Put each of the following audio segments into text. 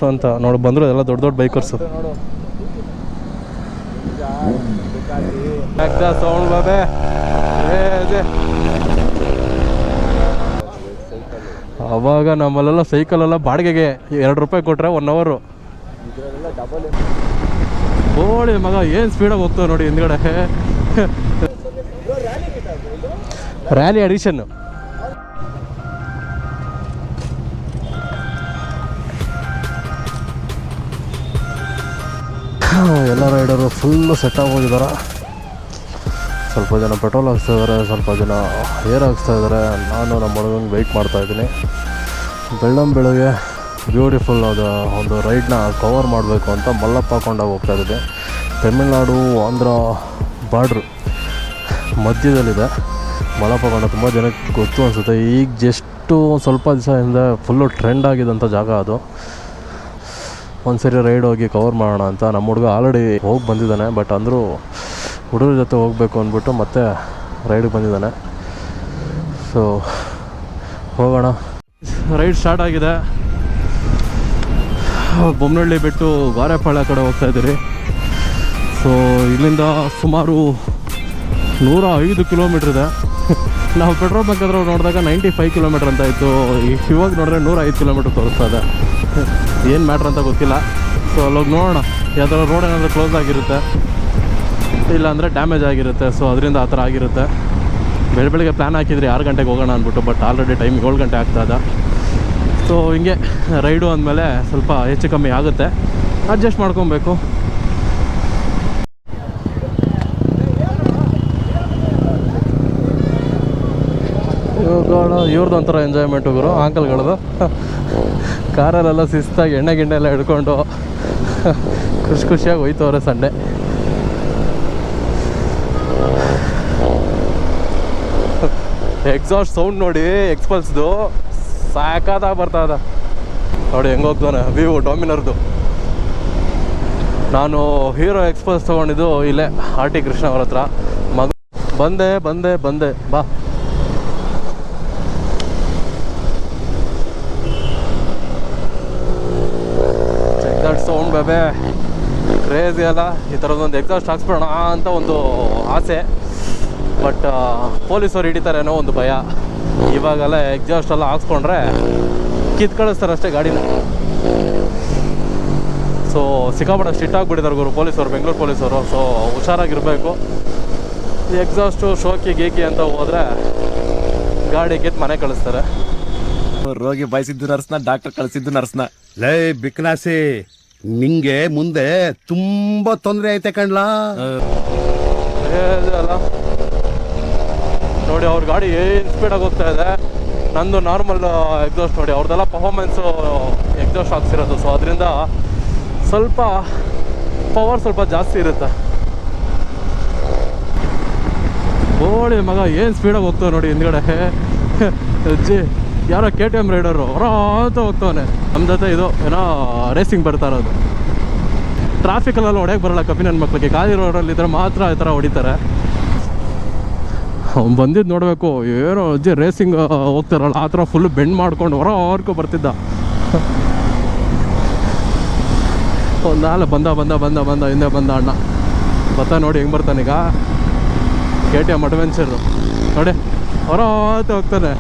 Bikers ಅಂತ ನೋಡಿ ಬಂದರು ಎಲ್ಲ ದೊಡ್ಡ ದೊಡ್ಡ ಬೈಕರ್ಸು. ಸೌಂಡ್ ಬಾಬೆ ಅವಾಗ ನಮ್ಮಲ್ಲೆಲ್ಲ ಸೈಕಲೆಲ್ಲ ಬಾಡಿಗೆಗೆ 2 ರೂಪಾಯಿ ಕೊಟ್ಟರೆ 1 ಅವರು. ಓಡಿ ಮಗ ಏನು ಸ್ಪೀಡಾಗಿ ಹೋಗ್ತಾವೆ ನೋಡಿ ಹಿಂದ್ಗಡೆ. ರ್ಯಾಲಿ ಅಡಿಷನ್ನು. ಎಲ್ಲ ರೈಡರು ಫುಲ್ಲು ಸೆಟ್ ಆಗೋಗಿದ್ದಾರೆ. ಸ್ವಲ್ಪ ಜನ ಪೆಟ್ರೋಲ್ ಹಾಕ್ಸ್ತಾ ಇದ್ದಾರೆ, ಸ್ವಲ್ಪ ಜನ ಏರ್ ಹಾಕ್ಸ್ತಾ ಇದ್ದಾರೆ. ನಾನು ನಮ್ಮ ಹುಡುಗಂಗೆ ವೆಯ್ಟ್ ಮಾಡ್ತಾಯಿದ್ದೀನಿ. ಬೆಳಗ್ಗೆ ಬ್ಯೂಟಿಫುಲ್ ಆದ ಒಂದು ರೈಡ್ನ ಕವರ್ ಮಾಡಬೇಕು ಅಂತ ಮಲ್ಲಪ್ಪ ಹಾಕೊಂಡಾಗ ಹೋಗ್ತಾಯಿದ್ದೆ. ತಮಿಳ್ನಾಡು ಆಂಧ್ರ ಬಾರ್ಡ್ರು ಮಧ್ಯದಲ್ಲಿದೆ ಮಲ್ಲಪ್ಪ ಕೊಂಡ. ತುಂಬ ಜನಕ್ಕೆ ಗೊತ್ತು ಅನಿಸುತ್ತೆ. ಈಗ ಜಸ್ಟು ಸ್ವಲ್ಪ ದಿವಸದಿಂದ ಫುಲ್ಲು ಟ್ರೆಂಡ್ ಆಗಿದ್ದಂಥ ಜಾಗ ಅದು. ಒಂದು ಸರಿ ರೈಡ್ ಹೋಗಿ ಕವರ್ ಮಾಡೋಣ ಅಂತ ನಮ್ಮ ಹುಡುಗ ಆಲ್ರೆಡಿ ಹೋಗಿ ಬಂದಿದ್ದಾನೆ. ಬಟ್ ಅಂದರೂ ಹುಡುಗರ ಜೊತೆ ಹೋಗಬೇಕು ಅಂದ್ಬಿಟ್ಟು ಮತ್ತೆ ರೈಡಿಗೆ ಬಂದಿದ್ದಾನೆ. ಸೊ ಹೋಗೋಣ. ರೈಡ್ ಸ್ಟಾರ್ಟ್ ಆಗಿದೆ. ಬೊಮ್ಮನಹಳ್ಳಿ ಬಿಟ್ಟು ಗಾರೆಪಾಳ್ಯ ಕಡೆ ಹೋಗ್ತಾಯಿದ್ದೀರಿ. ಸೊ ಇಲ್ಲಿಂದ ಸುಮಾರು 105 ಕಿಲೋಮೀಟ್ರ್ ಇದೆ. ನಾವು ಪೆಟ್ರೋಲ್ ಬಂಕ್ ಹತ್ರ ನೋಡಿದಾಗ 95 ಕಿಲೋಮೀಟ್ರ್ ಅಂತ ಇತ್ತು. ಇವಾಗ ನೋಡಿದ್ರೆ 105 ಕಿಲೋಮೀಟ್ರ್ ತೋರಿಸ್ತಾ ಇದೆ. ಏನು ಮ್ಯಾಟ್ರ್ ಅಂತ ಗೊತ್ತಿಲ್ಲ. ಸೊ ಅಲ್ಲೋಗಿ ನೋಡೋಣ. ಯಾವ್ದಾದ್ರು ರೋಡ್ ಏನಾದರೂ ಕ್ಲೋಸ್ ಆಗಿರುತ್ತೆ, ಇಲ್ಲಾಂದರೆ ಡ್ಯಾಮೇಜ್ ಆಗಿರುತ್ತೆ. ಸೊ ಅದರಿಂದ ಆ ಥರ ಆಗಿರುತ್ತೆ. ಬೆಳಗ್ಗೆ ಪ್ಲ್ಯಾನ್ ಹಾಕಿದ್ರಿ 6 ಗಂಟೆಗೆ ಹೋಗೋಣ ಅಂದ್ಬಿಟ್ಟು. ಬಟ್ ಆಲ್ರೆಡಿ ಟೈಮ್ 7 ಗಂಟೆ ಆಗ್ತಾಯಿದೆ. ಸೊ ಹಿಂಗೆ ರೈಡು ಅಂದಮೇಲೆ ಸ್ವಲ್ಪ ಹೆಚ್ಚು ಕಮ್ಮಿ ಆಗುತ್ತೆ, ಅಡ್ಜಸ್ಟ್ ಮಾಡ್ಕೊಬೇಕು. ಇವ್ರದ್ದು ಒಂಥರ ಎಂಜಾಯ್ಮೆಂಟ್ ಗುರು ಅಂಕಲ್ಗಳದು. ಕಾರಲ್ಲೆಲ್ಲ ಶಿಸ್ತಾಗಿ ಎಣ್ಣೆ ಗಿಣ್ಣೆ ಎಲ್ಲ ಹಿಡ್ಕೊಂಡು ಖುಷಿಯಾಗಿ ಹೋಯ್ತವ್ರೆ ಸಂಡೆ. ಎಕ್ಸಾಸ್ಟ್ ಸೌಂಡ್ ನೋಡಿ ಎಕ್ಸ್ಪಲ್ಸ್ದು ಸಾಕಾದಾಗ ಬರ್ತಾ ಇದೆ ನೋಡಿ. ಹೆಂಗೆ ಹೋಗ್ತಾನೆ ವ್ಯೂ ಡಾಮಿನರ್ದು. ನಾನು ಹೀರೋ ಎಕ್ಸ್ಪಲ್ಸ್ ತೊಗೊಂಡಿದ್ದು ಇಲ್ಲೇ RT ಕೃಷ್ಣ ಅವ್ರ ಹತ್ರ. ಬಂದೆ ಬಾ. ಸೌಂಡ್ ಬೇಬೆ ಕ್ರೇಜಿ ಅಲ್ಲ. ಈ ಥರದ್ದೊಂದು ಎಕ್ಸಾಸ್ಟ್ ಹಾಕ್ಸ್ಬಿಡೋಣ ಅಂತ ಒಂದು ಆಸೆ. ಬಟ್ ಪೊಲೀಸವ್ರು ಹಿಡಿತಾರೇನೋ ಒಂದು ಭಯ. ಇವಾಗೆಲ್ಲ ಎಕ್ಸಾಸ್ಟ್ ಎಲ್ಲ ಹಾಕ್ಸ್ಕೊಂಡ್ರೆ ಕಳಿಸ್ತಾರೆ ಅಷ್ಟೇ ಗಾಡಿನ. ಸೊ ಸಿಕ್ಕಾಪಟ್ಟೆ ಸ್ಟ್ರಿಕ್ಟ್ ಆಗಿಬಿಟ್ಟಿದ್ದಾರೆ ಗುರು ಪೊಲೀಸವರು, ಬೆಂಗಳೂರು ಪೊಲೀಸವರು. ಸೊ ಹುಷಾರಾಗಿರಬೇಕು. ಎಕ್ಸಾಸ್ಟು ಶೋಕಿ ಗೀಕಿ ಅಂತ ಹೋದರೆ ಗಾಡಿ ಕಿತ್ತು ಮನೆ ಕಳಿಸ್ತಾರೆ. ರೋಗಿ ಬಯಸಿದ್ದು ನರ್ಸ್ನ, ಡಾಕ್ಟರ್ ಕಳಿಸಿದ್ದು ನರ್ಸ್ನ. ಲೈ ಬಿಕ್ನಾಸಿ, ನಿಂಗೆ ಮುಂದೆ ತುಂಬಾ ತೊಂದರೆ ಐತೆ ಕಣ್ಲಾ. ಅಲ್ಲ ನೋಡಿ ಅವ್ರ ಗಾಡಿ ಏನು ಸ್ಪೀಡಾಗಿ ಹೋಗ್ತಾ ಇದೆ. ನಂದು ನಾರ್ಮಲ್ ಎಕ್ಸಾಸ್ಟ್ ನೋಡಿ, ಅವ್ರದ್ದೆಲ್ಲ ಪರ್ಫಾರ್ಮೆನ್ಸು ಎಕ್ಸಾಸ್ಟ್ ಹಾಕ್ಸಿರೋದು. ಸೊ ಅದರಿಂದ ಸ್ವಲ್ಪ ಪವರ್ ಸ್ವಲ್ಪ ಜಾಸ್ತಿ ಇರುತ್ತೆ. ಓಡಿ ಮಗ ಏನು ಸ್ಪೀಡಾಗಿ ಹೋಗ್ತಾವೆ ನೋಡಿ ಹಿಂದ್ಗಡೆ. ಅಜ್ಜಿ ಯಾರೋ KTM ರೈಡರು ಅಂತ ಹೋಗ್ತಾವನೆ. ನಮ್ಮ ಜೊತೆ ಇದು ಏನೋ ರೇಸಿಂಗ್ ಬರ್ತಾ ಇರೋದು. ಟ್ರಾಫಿಕಲ್ಲೆಲ್ಲ ಹೊಡೆಯಕ್ಕೆ ಬರೋಲ್ಲ ಕಪ್ಪಿ ನನ್ನ ಮಕ್ಳಿಗೆ. ಖಾಲಿ ರೋಡಲ್ಲಿದ್ದರೆ ಮಾತ್ರ ಈ ಥರ ಹೊಡಿತಾರೆ. ಅವ್ನು ಬಂದಿದ್ದು ನೋಡಬೇಕು. ಏನೋ ಅಜ್ಜಿ ರೇಸಿಂಗ್ ಹೋಗ್ತಾರಲ್ಲ ಆ ಥರ ಫುಲ್ಲು ಬೆಂಡ್ ಮಾಡ್ಕೊಂಡು ಹೊರಕೊ ಬರ್ತಿದ್ದ. ಒಂದಾಲ ಬಂದ ಹಿಂದೆ ಬಂದ ಅಣ್ಣ ಬರ್ತಾ ನೋಡಿ ಹೆಂಗೆ ಬರ್ತಾನೀಗ. KTM ಅಡ್ವೆಂಚರು ನೋಡಿ ಹೊರತ ಹೋಗ್ತಾನೆ.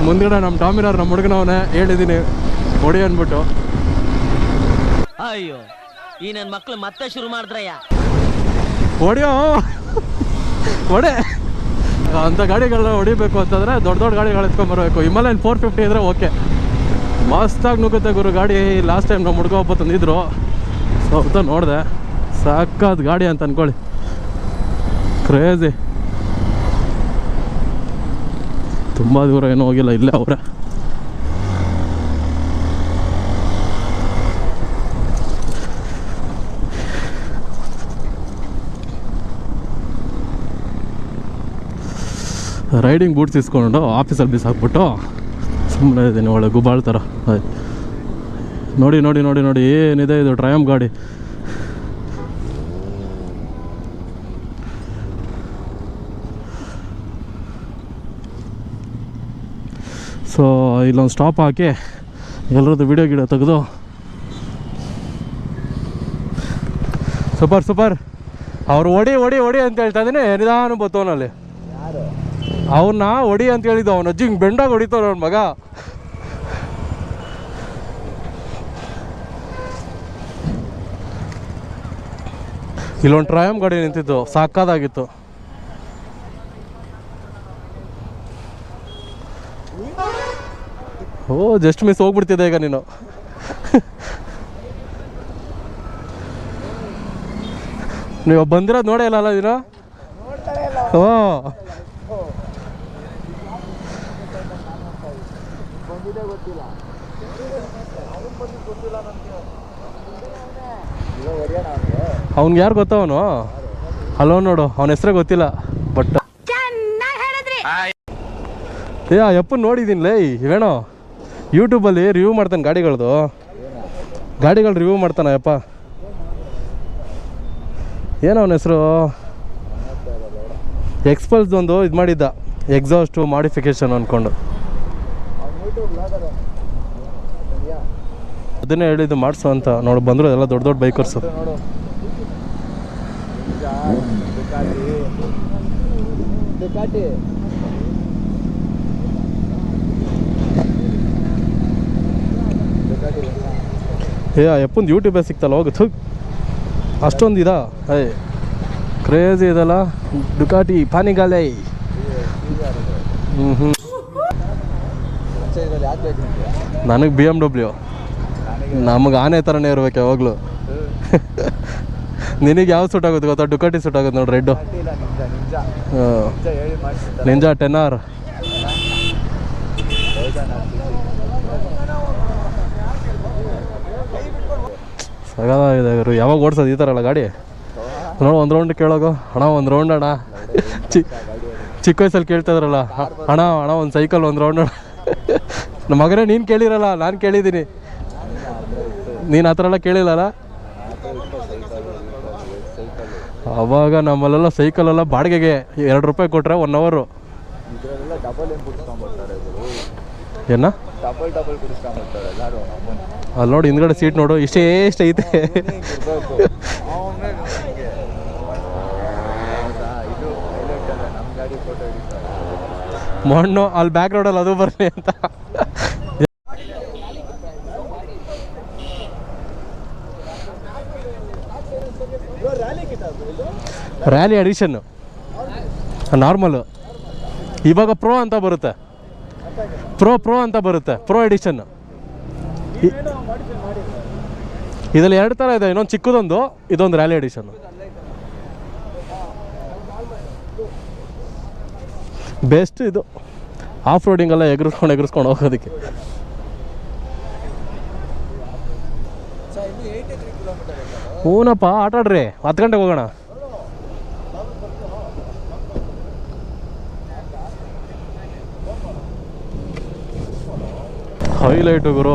ಮುಂದ್ಗಡೆ ನಮ್ಮ ಟಾಮಿನಾರ್ ನಮ್ಮ ಹುಡುಗನವನೇ ಹೇಳಿದ್ದೀನಿ ಹೊಡಿ ಅಂದ್ಬಿಟ್ಟು. ಅಯ್ಯೋ ಈ ನನ್ನ ಮಕ್ಳು ಮತ್ತೆ ಶುರು ಮಾಡಿದ್ರಯ್ಯ ಹೊಡಿಯೋ ಹೊಡೆ. ಅಂಥ ಗಾಡಿಗಳನ್ನ ಹೊಡಿಬೇಕು ಅಂತಂದರೆ ದೊಡ್ಡ ಗಾಡಿಗಳು ಎತ್ಕೊಂಡ್ಬರ್ಬೇಕು. ಹಿಮಾಲಯನ್ 450 ಇದ್ದರೆ ಓಕೆ, ಮಸ್ತಾಗಿ ನುಗ್ಗುತ್ತೆ ಗುರು ಗಾಡಿ. ಲಾಸ್ಟ್ ಟೈಮ್ ನಮ್ಮ ಹುಡುಗ ಒಬ್ಬ ತಂದಿದ್ರು, ಸ್ವಲ್ಪ ನೋಡಿದೆ, ಸಾಕಾದ ಗಾಡಿ ಅಂತ ಅಂದ್ಕೊಳ್ಳಿ. ಕ್ರೇಜಿ. ತುಂಬ ದೂರ ಏನೂ ಹೋಗಿಲ್ಲ, ಇಲ್ಲೇ ಅವರೇ. ರೈಡಿಂಗ್ ಬೂಟ್ಸ್ ಇಸ್ಕೊಂಡು ಆಫೀಸಲ್ಲಿ ಬಿಸಾಕ್ಬಿಟ್ಟು ಸುಮ್ಮನೆ ಇದ್ದೀನಿ ಒಳ್ಳೆ ಗುಬಾಳ್ ಥರ. ನೋಡಿ ನೋಡಿ ನೋಡಿ ನೋಡಿ ಏನಿದೆ ಇದು ಟ್ರಯಮ್ ಗಾಡಿ. ಸೊ ಇಲ್ಲೊಂದು ಸ್ಟಾಪ್ ಹಾಕಿ ಎಲ್ಲರದ್ದು ವಿಡಿಯೋ ತೆಗೆದು ಸೂಪರ್ ಸೂಪರ್. ಅವ್ರು ಹೊಡಿ ಹೊಡಿ ಹೊಡಿ ಅಂತ ಹೇಳ್ತಾ ಇದ್ದೀನಿ, ನಿಧಾನ ಬತ್ತವನಲ್ಲಿ. ಅವನ್ನ ಹೊಡಿ ಅಂತ ಹೇಳಿದ್ದು, ಅವನ ಅಜ್ಜಿ ಹಿಂಗೆ ಬೆಂಡಾಗ ಹೊಡಿತಾವ ಅವ್ನ ಮಗ. ಇಲ್ಲೊಂದು ಟ್ರಯಮ್ ಗಾಡಿ ನಿಂತಿತ್ತು, ಸಾಕಾದಾಗಿತ್ತು. ಓ ಜಸ್ಟ್ ಮಿಸ್ ಹೋಗ್ಬಿಡ್ತಿದ್ದೆ ಈಗ ನೀನು. ನೀವು ಬಂದಿರೋದು ನೋಡೇ ಇಲ್ಲ ಅಲ್ಲ ನೀನು? ಓ ಅವ್ನಿಗೆ ಯಾರು ಗೊತ್ತವನು? ಅಲ್ಲೋ ನೋಡು, ಅವನ ಹೆಸ್ರೇ ಗೊತ್ತಿಲ್ಲ. ಬಟ್ ಏ ಆ ಯಪ್ಪನ್ ನೋಡಿದ್ದೀನಿ ಲೇ, ಇವೇಣೋ ಯೂಟ್ಯೂಬಲ್ಲಿ ರಿವ್ಯೂ ಮಾಡ್ತಾನೆ ಗಾಡಿಗಳದು ರಿವ್ಯೂ ಮಾಡ್ತಾನೆ ಯಪ್ಪ. ಏನೋ ಅವನ ಹೆಸರು? ಎಕ್ಸ್ಪಲ್ಸ್ದೊಂದು ಇದು ಮಾಡಿದ್ದ, ಎಕ್ಸಾಸ್ಟು ಮಾಡಿಫಿಕೇಶನ್ ಅಂದ್ಕೊಂಡು. ಅದನ್ನೇ ಹೇಳಿದ್ದು ಮಾಡಿಸು ಅಂತ. ನೋಡಿ ಬಂದರು ಎಲ್ಲ ದೊಡ್ಡ ದೊಡ್ಡ ಬೈಕರ್ಸು. ಏ ಎಪ್ಪಂದು ಯೂಟ್ಯೂಬೇ ಸಿಗ್ತಲ್ಲ, ಹೋಗು ಥು. ಅಷ್ಟೊಂದು ಇದಾ ಕ್ರೇಜಿ ಇದಲ್ಲ ಡುಕಾಟಿ ಪಾನಿಗಾಲೆ. ನನಗೆ BMW. ನಮಗೆ ಆನೆ ಥರನೇ ಇರ್ಬೇಕು ಯಾವಾಗಲೂ. ನಿನಗೆ ಯಾವ ಸೂಟ್ ಆಗುತ್ತೆ ಗೊತ್ತಾ? ಡುಕಾಟಿ ಸೂಟ್ ಆಗುತ್ತೆ ನೋಡಿ, ರೆಡ್ಡು. Ninja 10R. ಸಗದಾಗಿದೆ ಇವರು. ಯಾವಾಗ ಓಡಿಸೋದು ಈ ಥರ ಅಲ್ಲ ಗಾಡಿ? ನೋಡು ಒಂದು ರೌಂಡ್ ಕೇಳೋಗು, ಅಣ್ಣ ಒಂದು ರೌಂಡ್ ಅಣ್ಣ. ಚಿಕ್ಕ ವಯಸ್ಸಲ್ಲಿ ಕೇಳ್ತಾ ಇದ್ರಲ್ಲ, ಅಣ್ಣ ಅಣ್ಣ ಒಂದು ಸೈಕಲ್ ಒಂದು ರೌಂಡ್ ಅಣ್ಣ. ನಮ್ಮ ಮಗನೇ ನೀನು ಕೇಳಿರಲ್ಲ, ನಾನು ಕೇಳಿದ್ದೀನಿ. ನೀನು ಆ ಥರ ಎಲ್ಲ ಕೇಳಿಲ್ಲಲ್ಲ? ಅವಾಗ ನಮ್ಮಲ್ಲೆಲ್ಲ ಸೈಕಲೆಲ್ಲ ಬಾಡಿಗೆಗೆ 2 ರೂಪಾಯಿ ಕೊಟ್ಟರೆ 1 ಅವರು. ಏನ ಅಲ್ಲಿ ನೋಡಿ ಹಿಂದ್ಗಡೆ ಸೀಟ್ ನೋಡು, ಇಷ್ಟೇ ಐತೆ. ಮಣ್ಣು ಅಲ್ಲಿ ಬ್ಯಾಕ್ ರೋಡಲ್ಲಿ ಅದು ಬರಲಿ ಅಂತ. Rally ಎಡಿಷನ್ನು normal. ಇವಾಗ ಪ್ರೋ ಅಂತ ಬರುತ್ತೆ, ಪ್ರೋ ಅಂತ ಬರುತ್ತೆ, ಪ್ರೋ ಎಡಿಷನ್ನು. ಇದರಲ್ಲಿ 2 ಥರ ಇದೆ, ಇನ್ನೊಂದು ಚಿಕ್ಕದೊಂದು, ಇದೊಂದು ರ್ಯಾಲಿ ಎಡಿಷನ್ನು. ಬೆಸ್ಟ್ ಇದು ಆಫ್ ರೋಡಿಂಗೆಲ್ಲ ಎಗರಿಸ್ಕೊಂಡು ಹೋಗೋದಕ್ಕೆ. ಹೂನಪ್ಪ, ಆಟ ಆಡ್ರಿ, 10 ಗಂಟೆಗೆ ಹೋಗೋಣ. ಹೈಲೈಟು ಗುರು,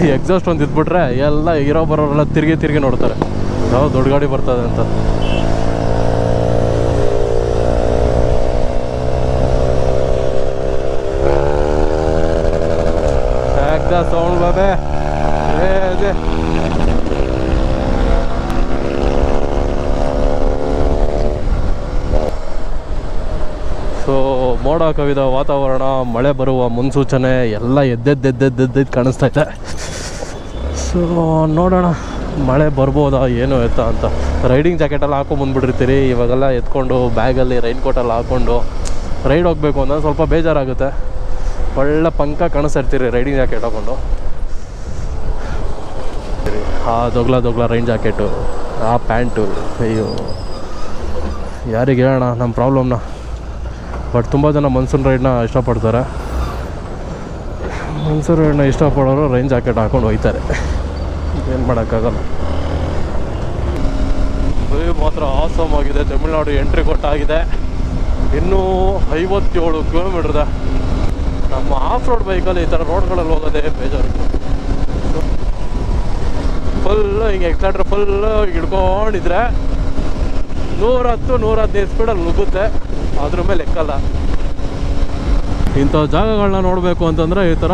ಈ ಎಕ್ಸಾಸ್ಟ್ ಒಂದು ಇದ್ಬಿಟ್ರೆ ಎಲ್ಲ ಇರೋ ಬರೋರೆಲ್ಲ ತಿರುಗಿ ನೋಡ್ತಾರೆ ಯಾವ ದೊಡ್ಡ ಗಾಡಿ ಬರ್ತದೆ ಅಂತ. ಸೌಂಡ್ ಬಾಬೆ ಸೊ ಮೋಡ ಕವಿದ ವಾತಾವರಣ, ಮಳೆ ಬರುವ ಮುನ್ಸೂಚನೆ ಎಲ್ಲ ಎದ್ದೆದ್ದು ಕಾಣಿಸ್ತಾ ಇದೆ. ಸೊ ನೋಡೋಣ ಮಳೆ ಬರ್ಬೋದಾ ಏನು ಎತ್ತ ಅಂತ. ರೈಡಿಂಗ್ ಜಾಕೆಟೆಲ್ಲ ಹಾಕೊಂಬಂದ್ಬಿಟ್ಟಿರ್ತೀರಿ, ಇವಾಗೆಲ್ಲ ಎತ್ಕೊಂಡು ಬ್ಯಾಗಲ್ಲಿ ರೈನ್ ಕೋಟೆಲ್ಲ ಹಾಕ್ಕೊಂಡು ರೈಡ್ ಹೋಗಬೇಕು ಅಂದರೆ ಸ್ವಲ್ಪ ಬೇಜಾರಾಗುತ್ತೆ. ಒಳ್ಳೆ ಪಂಕ ಕಾಣಿಸ್ತಿರ್ತೀರಿ ರೈಡಿಂಗ್ ಜಾಕೆಟ್ ಹಾಕ್ಕೊಂಡು. ಆ ದೊಗ್ಲ ರೈನ್ ಜಾಕೆಟು, ಆ ಪ್ಯಾಂಟು, ಅಯ್ಯೋ ಯಾರಿಗೆ ಹೇಳೋಣ ನಮ್ಮ ಪ್ರಾಬ್ಲಮ್ನ. ಬಟ್ ತುಂಬ ಜನ ಮನ್ಸೂನ್ ರೈಡ್ನ ಇಷ್ಟಪಡ್ತಾರೆ. ಮನ್ಸೂನ್ ರೈಡ್ನ ಇಷ್ಟಪಡೋರು ರೈನ್ ಜಾಕೆಟ್ ಹಾಕ್ಕೊಂಡು ಹೋಗ್ತಾರೆ, ಏನು ಮಾಡೋಕ್ಕಾಗಲ್ಲ. ಮಾತ್ರ ಆಸಮ್ ಆಗಿದೆ. ತಮಿಳ್ನಾಡು ಎಂಟ್ರಿ ಕೊಟ್ಟಾಗಿದೆ. ಇನ್ನೂ 57 ಕಿಲೋಮೀಟರ್ ಇದೆ. ನಮ್ಮ ಆಫ್ ರೋಡ್ ಬೈಕಲ್ಲಿ ಈ ಥರ ರೋಡ್ಗಳಲ್ಲಿ ಹೋಗೋದೇ ಬೇಜಾರು. ಫುಲ್ಲು ಹಿಂಗೆ ಎಕ್ಸ್ಲೇಟ್ರ್ ಫುಲ್ಲು ಹಿಡ್ಕೊಂಡಿದ್ರೆ 110-115 ಸ್ಪೀಡಲ್ಲಿ ನುಗ್ಗುತ್ತೆ. ಅದ್ರ ಮೇಲೆ ಲೆಕ್ಕಲ್ಲ. ಇಂಥ ಜಾಗಗಳನ್ನ ನೋಡಬೇಕು ಅಂತಂದರೆ ಈ ಥರ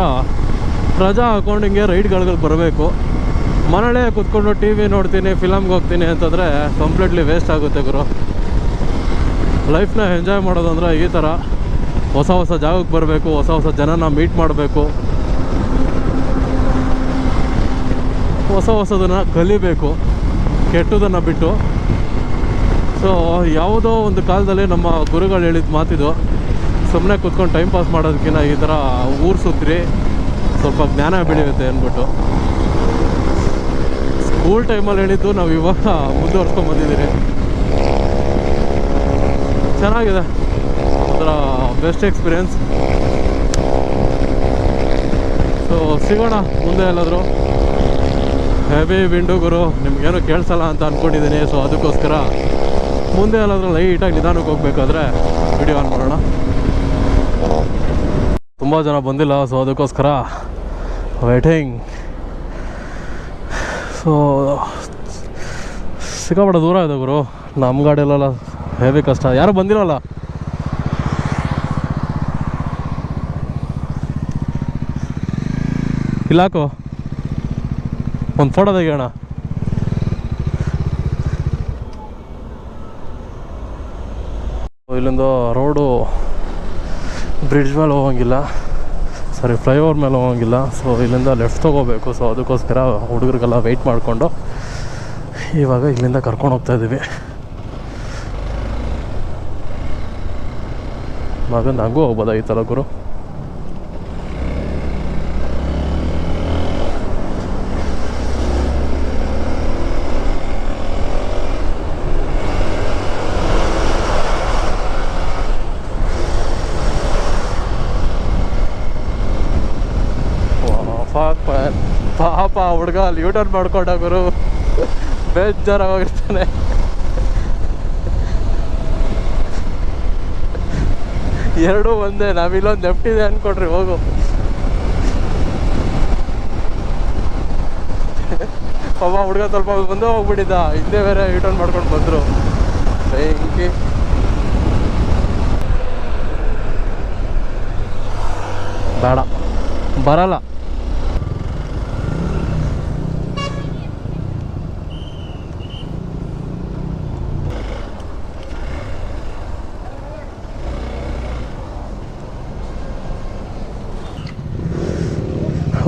ರಜಾ ಹಾಕ್ಕೊಂಡು ಹಿಂಗೆ ರೈಡ್ಗಳಿಗೆ ಬರಬೇಕು. ಮನೇಲೇ ಕೂತ್ಕೊಂಡು ಟಿ ವಿ ನೋಡ್ತೀನಿ, ಫಿಲಮ್ಗೆ ಹೋಗ್ತೀನಿ ಅಂತಂದರೆ ಕಂಪ್ಲೀಟ್ಲಿ ವೇಸ್ಟ್ ಆಗುತ್ತೆ ಗುರು. ಲೈಫ್ನ ಎಂಜಾಯ್ ಮಾಡೋದಂದ್ರೆ ಈ ಥರ ಹೊಸ ಹೊಸ ಜಾಗಕ್ಕೆ ಬರಬೇಕು, ಹೊಸ ಹೊಸ ಜನನ ಮೀಟ್ ಮಾಡಬೇಕು, ಹೊಸ ಹೊಸದನ್ನು ಕಲಿಬೇಕು, ಕೆಟ್ಟದನ್ನು ಬಿಟ್ಟು. ಸೊ ಯಾವುದೋ ಒಂದು ಕಾಲದಲ್ಲಿ ನಮ್ಮ ಗುರುಗಳು ಹೇಳಿದ ಮಾತಿದು, ಸುಮ್ಮನೆ ಕೂತ್ಕೊಂಡು ಟೈಮ್ ಪಾಸ್ ಮಾಡೋದಕ್ಕಿಂತ ಈ ಥರ ಊರು ಸುತ್ತಿರಿ, ಸ್ವಲ್ಪ ಜ್ಞಾನ ಬೆಳೆಯುತ್ತೆ ಅಂದ್ಬಿಟ್ಟು. ಸ್ಕೂಲ್ ಟೈಮಲ್ಲಿ ಹೇಳಿದ್ದು ನಾವು ಇವಾಗ ಮುಂದುವರ್ಸ್ಕೊಂಡು ಬಂದಿದ್ದೀರಿ. ಚೆನ್ನಾಗಿದೆ, ಒಂಥರ ಬೆಸ್ಟ್ ಎಕ್ಸ್ಪೀರಿಯೆನ್ಸ್. ಸೊ ಸಿಗೋಣ ಮುಂದೆ ಎಲ್ಲಾದರೂ. ಹೆವಿ ವಿಂಡು ಗುರು, ನಿಮ್ಗೇನು ಕೇಳಿಸಲ್ಲ ಅಂತ ಅಂದ್ಕೊಂಡಿದ್ದೀನಿ. ಸೊ ಅದಕ್ಕೋಸ್ಕರ ಮುಂದೆ ಎಲ್ಲಾದರೂ ಲೈಟಾಗಿ ನಿಧಾನಕ್ಕೆ ಹೋಗ್ಬೇಕಾದ್ರೆ ವಿಡಿಯೋ ಆನ್ ಮಾಡೋಣ. ತುಂಬ ಜನ ಬಂದಿಲ್ಲ, ಸೊ ಅದಕ್ಕೋಸ್ಕರ ವೇಟಿಂಗ್. ಸೊ ಸಿಕ್ಕಾಪಟ್ಟೆ ದೂರ ಇದೆ ಗುರು, ನಮ್ಮ ಗಾಡಿಯಲ್ಲೆಲ್ಲ ಹೆವಿ ಕಷ್ಟ. ಯಾರು ಬಂದಿರಲ್ಲ. ಇಲ್ಲಾಕು ಒಂದು ಫೋಟೋ ತೆಗಿಯೋಣ. ಇಲ್ಲಿಂದ ರೋಡು ಬ್ರಿಡ್ಜ್ ಮೇಲೆ ಹೋಗಂಗಿಲ್ಲ, ಸಾರಿ ಫ್ಲೈಓವರ್ ಮೇಲೆ ಹೋಗಂಗಿಲ್ಲ. ಸೊ ಇಲ್ಲಿಂದ ಲೆಫ್ಟ್ ತೊಗೋಬೇಕು. ಸೊ ಅದಕ್ಕೋಸ್ಕರ ಹುಡುಗರಿಗೆಲ್ಲ ವೆಯ್ಟ್ ಮಾಡಿಕೊಂಡು ಇವಾಗ ಇಲ್ಲಿಂದ ಕರ್ಕೊಂಡು ಹೋಗ್ತಾಯಿದ್ದೀವಿ. ಮಗ ನನಗೂ ಹೋಗ್ಬೋದಾಗಿತ್ತಲ್ಲ ಗುರು. ಪಾಪ ಹುಡುಗ ಅಲ್ಲಿ ಯೂಟರ್ನ್ ಮಾಡ್ಕೊಂಡ ಗುರು, ಬೇಜಾರಾಗಿರ್ತಾನೆ. ಎರಡೂ ಒಂದೇ, ನಾವಿಲ್ಲೊಂದು ಲೆಫ್ಟ್ ಇದೆ ಅಂದ್ಕೊಡ್ರಿ, ಹೋಗು. ಪಾಪ ಹುಡುಗ ಸ್ವಲ್ಪ ಮುಂದೆ ಹೋಗ್ಬಿಟ್ಟಿದ್ದ, ಹಿಂದೆ ಬೇರೆ ಯೂಟರ್ನ್ ಮಾಡ್ಕೊಂಡು ಬಂದರು. ಬೆಂಕಿ. ಬೇಡ, ಬರಲ್ಲ.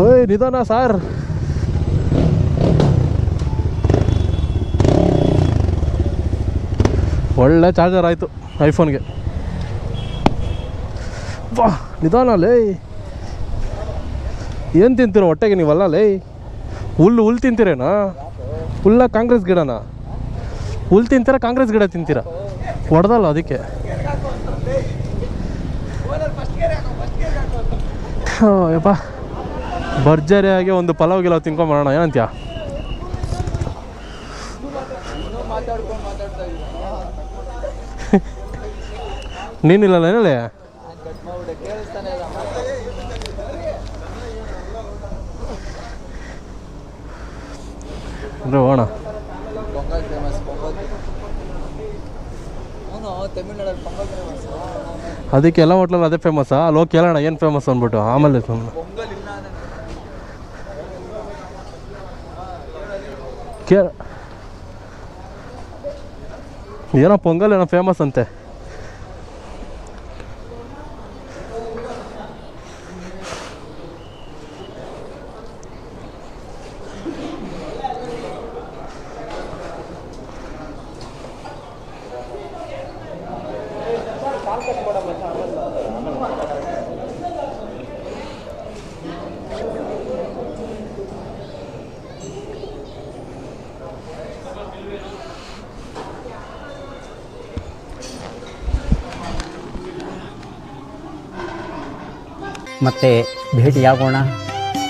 ಓಯ್ ನಿಧಾನ ಸಾರ್. ಒಳ್ಳೆ ಚಾರ್ಜರ್ ಆಯಿತು ಐಫೋನ್ಗೆ. ವಾ ನಿಧಾನ ಲೇ. ಏನು ತಿಂತೀರೋ ಹೊಟ್ಟೆಗೆ ನೀವಲ್ಲ ಲೇ? ಹುಲ್ಲು ತಿಂತೀರೇನಾ? ಹುಲ್ಲ ಕಾಂಗ್ರೆಸ್ ಗಿಡನ? ಹುಲ್ಲು ತಿಂತೀರಾ ಕಾಂಗ್ರೆಸ್ ಗಿಡ ತಿಂತೀರಾ? ಹೊಡೆದಲ್ಲ ಅದಕ್ಕೆ. ಯಪ್ಪ ಭರ್ಜರಿಯಾಗಿ ಒಂದು ಪಲಾವ್ ಗಿಲಾವ್ ತಿನ್ಕೊಂಬರೋಣ, ಏನಂತ್ಯ? ನೀನಿಲ್ಲಲ್ಲ ಏನಲ್ಲಿ? ಅಂದರೆ ಹೋಣ. ಅದಕ್ಕೆ ಎಲ್ಲ ಹೋಟ್ಲಲ್ಲಿ ಅದೇ ಫೇಮಸ್ಸಾ? ಅಲ್ಲಿ ಹೋಗಿ ಕೇಳೋಣ ಏನು ಫೇಮಸ್ ಅಂದ್ಬಿಟ್ಟು, ಆಮೇಲೆ ಸುಮ್ಮನೆ ಏನೋ ಪೊಂಗಲ್ ಏನೋ ಫೇಮಸ್ ಅಂತೆ. ಮತ್ತೆ ಭೇಟಿಯಾಗೋಣ.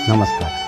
ನಮಸ್ಕಾರ.